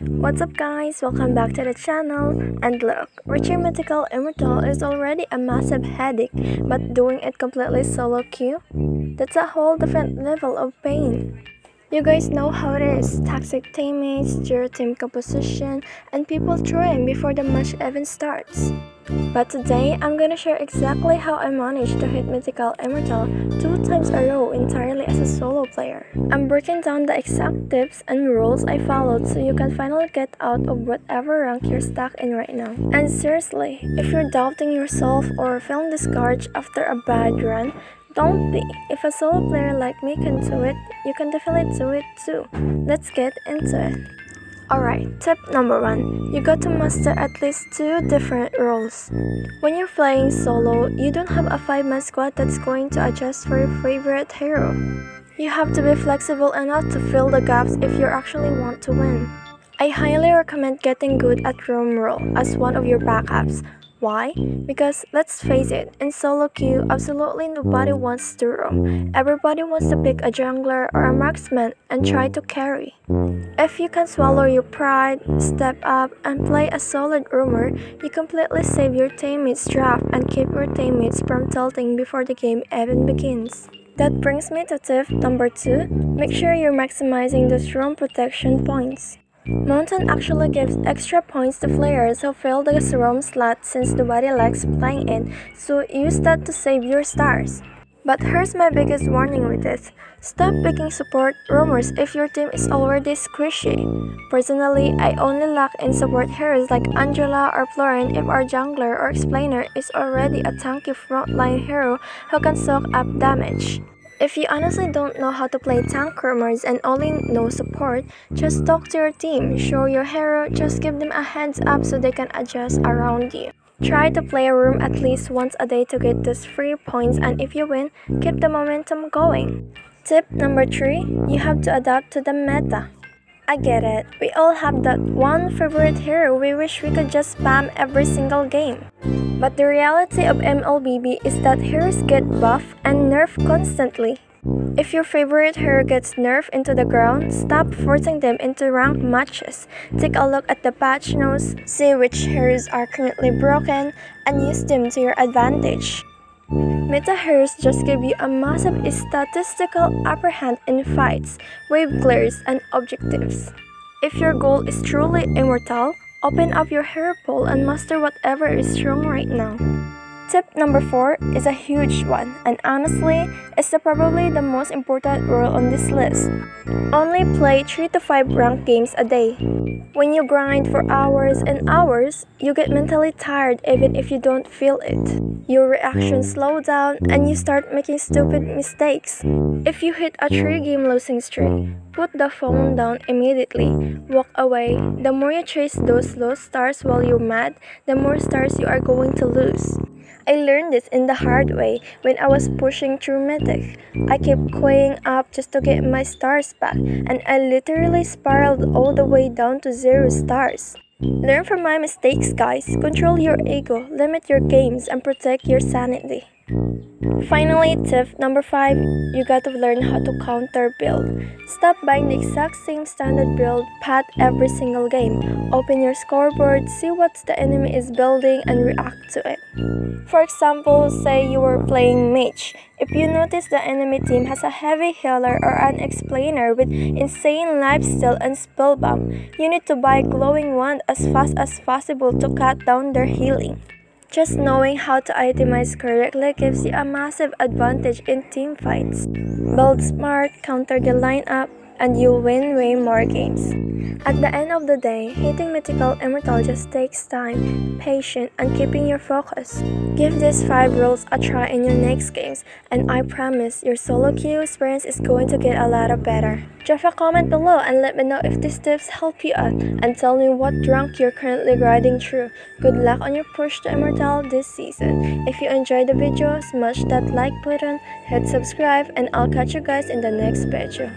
What's up guys, welcome back to the channel. And look, reaching Mythical Immortal is already a massive headache, but doing it completely solo queue? That's a whole different level of pain. You guys know how it is, toxic teammates, zero team composition, and people throwing before the match even starts. But today, I'm gonna share exactly how I managed to hit Mythical Immortal 2 times a row entirely as a solo player. I'm breaking down the exact tips and rules I followed so you can finally get out of whatever rank you're stuck in right now. And seriously, if you're doubting yourself or feeling discouraged after a bad run, don't be. If a solo player like me can do it, you can definitely do it too. Let's get into it. Alright, tip number 1. You got to master at least 2 different roles. When you're playing solo, you don't have a 5-man squad that's going to adjust for your favorite hero. You have to be flexible enough to fill the gaps if you actually want to win. I highly recommend getting good at roam role as one of your backups. Why? Because let's face it, in solo queue, absolutely nobody wants to roam. Everybody wants to pick a jungler or a marksman and try to carry. If you can swallow your pride, step up, and play a solid roamer, you completely save your teammates' draft and keep your teammates from tilting before the game even begins. That brings me to tip number 2. Make sure you're maximizing those roam protection points. Mountain actually gives extra points to players who fill the roam slot since nobody likes playing it, so use that to save your stars. But here's my biggest warning with this. Stop picking support roamers if your team is already squishy. Personally, I only lock in support heroes like Angela or Florin if our jungler or explainer is already a tanky frontline hero who can soak up damage. If you honestly don't know how to play tank roamers and only know support, just talk to your team, show your hero, just give them a heads up so they can adjust around you. Try to play a room at least once a day to get those free points, and if you win, keep the momentum going. Tip number 3. You have to adapt to the meta. I get it, we all have that one favorite hero we wish we could just spam every single game. But the reality of MLBB is that heroes get buffed and nerfed constantly. If your favorite hero gets nerfed into the ground, stop forcing them into ranked matches. Take a look at the patch notes, see which heroes are currently broken, and use them to your advantage. Meta heroes just give you a massive statistical upper hand in fights, wave clears, and objectives. If your goal is truly immortal, open up your hero pool and master whatever is strong right now. Tip number 4 is a huge one, and honestly, it's probably the most important rule on this list. Only play 3 to 5 ranked games a day. When you grind for hours and hours, you get mentally tired even if you don't feel it. Your reactions slow down and you start making stupid mistakes. If you hit a 3-game losing streak, put the phone down immediately. Walk away. The more you chase those low stars while you're mad, the more stars you are going to lose. I learned this in the hard way when I was pushing through Mythic. I kept queuing up just to get my stars back, and I literally spiraled all the way down to 0 stars. Learn from my mistakes, guys. Control your ego, limit your games, and protect your sanity. Finally, tip number 5, you got to learn how to counter build. Stop buying the exact same standard build path every single game. Open your scoreboard, see what the enemy is building, and react to it. For example, say you were playing mage. If you notice the enemy team has a heavy healer or an explainer with insane lifesteal and spellbomb, you need to buy glowing wand as fast as possible to cut down their healing. Just knowing how to itemize correctly gives you a massive advantage in team fights. Build smart, counter the lineup, and you'll win way more games. At the end of the day, hitting Mythical Immortal just takes time, patience, and keeping your focus. Give these 5 rules a try in your next games, and I promise your solo queue experience is going to get a lot better. Drop a comment below and let me know if these tips help you out, and tell me what rank you're currently grinding through. Good luck on your push to Immortal this season. If you enjoyed the video, smash that like button, hit subscribe, and I'll catch you guys in the next video.